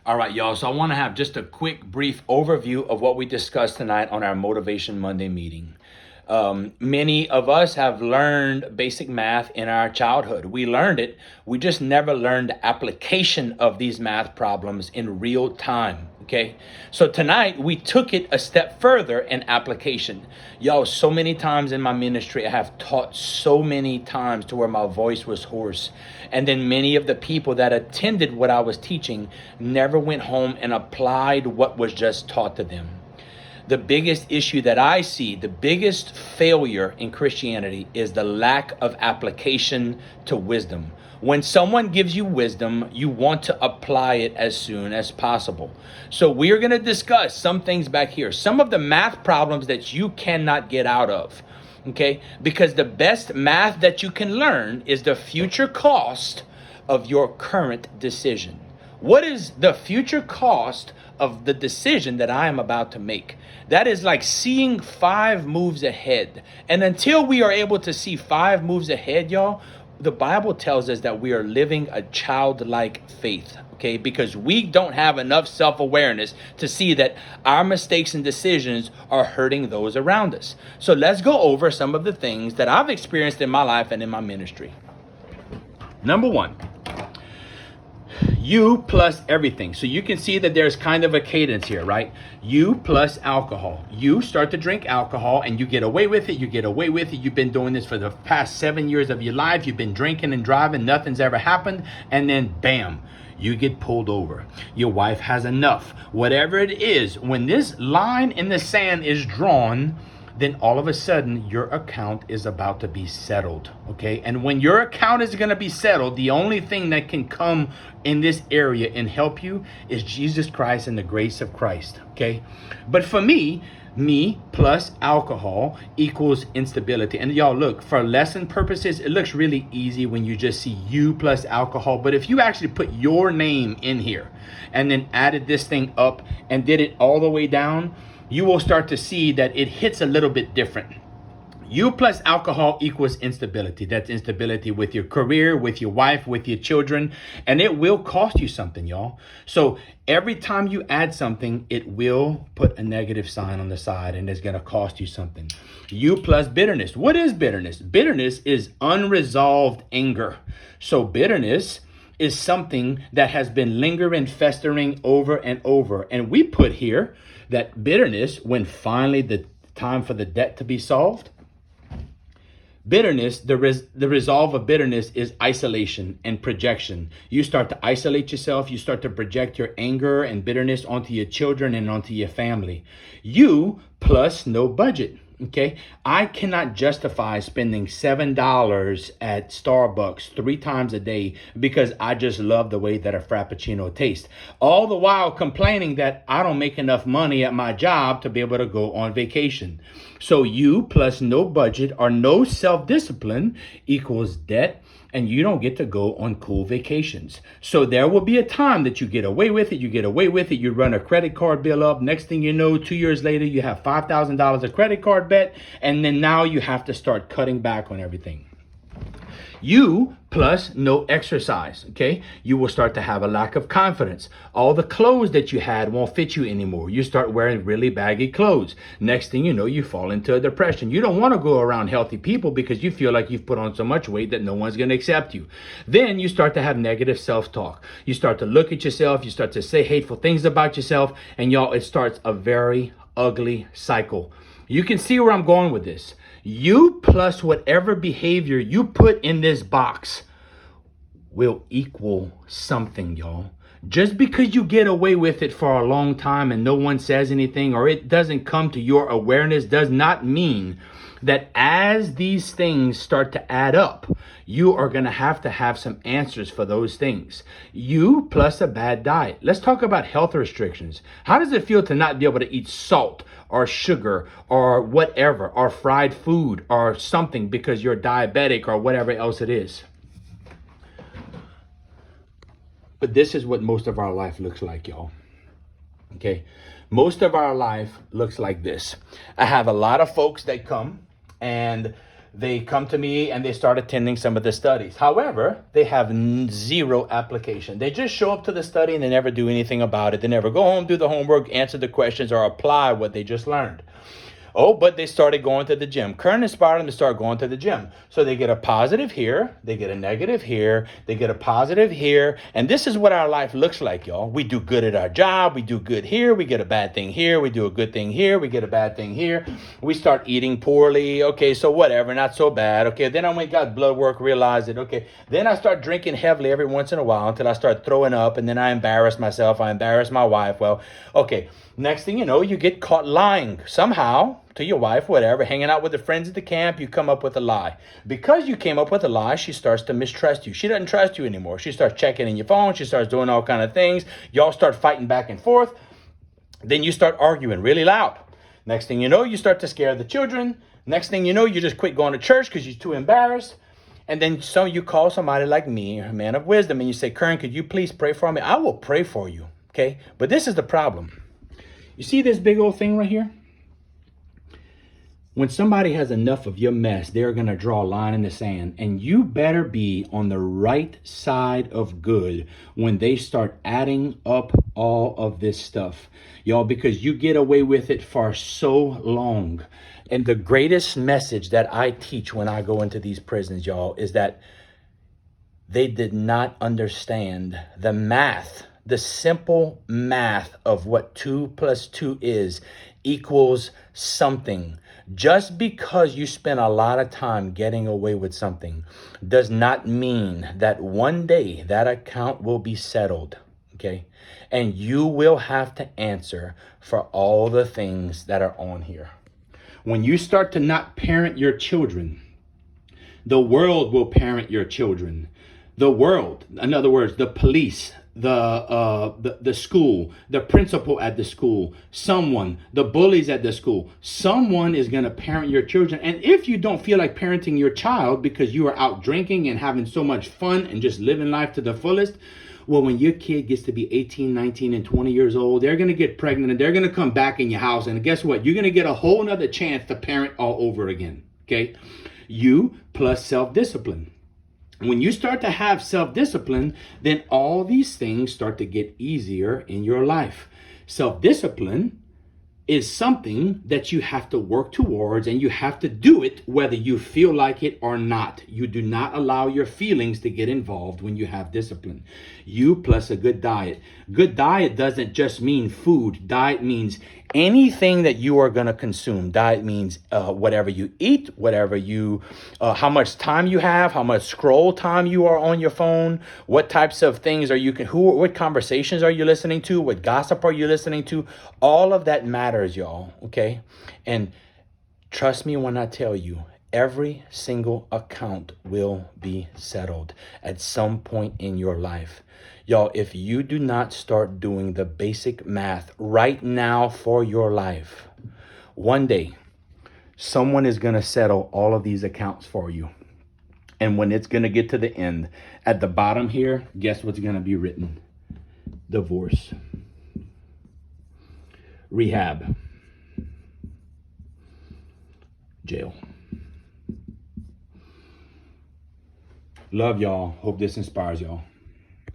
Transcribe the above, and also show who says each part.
Speaker 1: All right, y'all. So I want to have just a quick, brief overview of what we discussed tonight on our Motivation Monday meeting. Many of us have learned basic math in our childhood. We learned it. We just never learned the application of these math problems in real time. Okay. So tonight we took it a step further in application. Y'all, so many times in my ministry, I have taught so many times to where my voice was hoarse. And then many of the people that attended what I was teaching never went home and applied what was just taught to them. The biggest issue that I see, the biggest failure in Christianity is the lack of application to wisdom. When someone gives you wisdom, you want to apply it as soon as possible. So we're going to discuss some things back here, some of the math problems that you cannot get out of. Okay, because the best math that you can learn is the future cost of your current decision. What is the future cost of the decision that I am about to make? That is like seeing 5 moves ahead. And until we are able to see 5 moves ahead, y'all, the Bible tells us that we are living a childlike faith. Okay, because we don't have enough self-awareness to see that our mistakes and decisions are hurting those around us. So let's go over some of the things that I've experienced in my life and in my ministry. Number 1. You plus everything. So you can see that there's kind of a cadence here, right? You plus alcohol. You start to drink alcohol and you get away with it. You get away with it. You've been doing this for the past 7 years of your life. You've been drinking and driving. Nothing's ever happened. And then bam, you get pulled over. Your wife has enough. Whatever it is, when this line in the sand is drawn, then all of a sudden your account is about to be settled. Okay. And when your account is going to be settled, the only thing that can come in this area and help you is Jesus Christ and the grace of Christ. Okay. But for me plus alcohol equals instability. And y'all, look, for lesson purposes, it looks really easy when you just see you plus alcohol. But if you actually put your name in here and then added this thing up and did it all the way down, you will start to see that it hits a little bit different. You plus alcohol equals instability. That's instability with your career, with your wife, with your children, and it will cost you something, y'all. So every time you add something, it will put a negative sign on the side and it's going to cost you something. You plus bitterness. What is bitterness? Bitterness is unresolved anger. So bitterness is something that has been lingering, festering over and over. And we put here that bitterness, when finally the time for the debt to be solved, bitterness, the resolve of bitterness is isolation and projection. You start to isolate yourself. You start to project your anger and bitterness onto your children and onto your family. You plus no budget. Okay, I cannot justify spending $7 at Starbucks 3 times a day because I just love the way that a Frappuccino tastes. All the while complaining that I don't make enough money at my job to be able to go on vacation. So you plus no budget or no self-discipline equals debt, and you don't get to go on cool vacations. So there will be a time that you get away with it. You run a credit card bill up. Next thing you know, 2 years later, you have $5,000 of credit card debt. And then now you have to start cutting back on everything. You plus no exercise, okay? You will start to have a lack of confidence. All the clothes that you had won't fit you anymore. You start wearing really baggy clothes. Next thing you know, you fall into a depression. You don't want to go around healthy people because you feel like you've put on so much weight that no one's going to accept you. Then you start to have negative self-talk. You start to look at yourself. You start to say hateful things about yourself. And y'all, it starts a very ugly cycle. You can see where I'm going with this. You plus whatever behavior you put in this box will equal something, y'all. Just because you get away with it for a long time and no one says anything or it doesn't come to your awareness does not mean that as these things start to add up, you are going to have some answers for those things. You plus a bad diet. Let's talk about health restrictions. How does it feel to not be able to eat salt or sugar or whatever, or fried food or something because you're diabetic or whatever else it is? But this is what most of our life looks like, y'all. Okay. Most of our life looks like this. I have a lot of folks that come and They come to me and they start attending some of the studies. However, they have zero application. They just show up to the study and they never do anything about it. They never go home, do the homework, answer the questions, or apply what they just learned. Oh, but they started going to the gym. Kern inspired them to start going to the gym. So they get a positive here, they get a negative here, they get a positive here. And this is what our life looks like, y'all. We do good at our job, we do good here, we get a bad thing here, we do a good thing here, we get a bad thing here. We start eating poorly. Okay, so whatever, not so bad. Okay, then I went got blood work, realized it. Okay, then I start drinking heavily every once in a while until I start throwing up, and then I embarrass myself, I embarrass my wife. Well, okay, next thing you know, you get caught lying somehow to your wife, whatever, hanging out with the friends at the camp, you come up with a lie. Because you came up with a lie, she starts to mistrust you. She doesn't trust you anymore. She starts checking in your phone. She starts doing all kind of things. Y'all start fighting back and forth. Then you start arguing really loud. Next thing you know, you start to scare the children. Next thing you know, you just quit going to church because you're too embarrassed. And then so you call somebody like me, a man of wisdom, and you say, Kern, could you please pray for me? I will pray for you, okay? But this is the problem. You see this big old thing right here? When somebody has enough of your mess, they're going to draw a line in the sand. And you better be on the right side of good when they start adding up all of this stuff. Y'all, because you get away with it for so long. And the greatest message that I teach when I go into these prisons, y'all, is that they did not understand the math, the simple math of what 2 plus 2 is equals something. Just because you spend a lot of time getting away with something does not mean that one day that account will be settled, okay? And you will have to answer for all the things that are on here. When you start to not parent your children, the world will parent your children. The world, in other words, the police, the school, the principal at the school, someone, the bullies at the school, someone is going to parent your children. And if you don't feel like parenting your child because you are out drinking and having so much fun and just living life to the fullest, well, when your kid gets to be 18, 19, and 20 years old, they're going to get pregnant and they're going to come back in your house. And guess what? You're going to get a whole nother chance to parent all over again. Okay? You plus self-discipline. When you start to have self-discipline, then all these things start to get easier in your life. Self-discipline is something that you have to work towards, and you have to do it whether you feel like it or not. You do not allow your feelings to get involved when you have discipline. You plus a good diet. Good diet doesn't just mean food. Diet means anything that you are going to consume. Diet means whatever you eat, whatever you, how much time you have, how much scroll time you are on your phone, what types of things are you what conversations are you listening to, what gossip are you listening to. All of that matters, y'all. Okay. And trust me when I tell you, every single account will be settled at some point in your life. Y'all, if you do not start doing the basic math right now for your life, one day, someone is going to settle all of these accounts for you. And when it's going to get to the end, at the bottom here, guess what's going to be written? Divorce. Rehab. Jail. Love y'all. Hope this inspires y'all.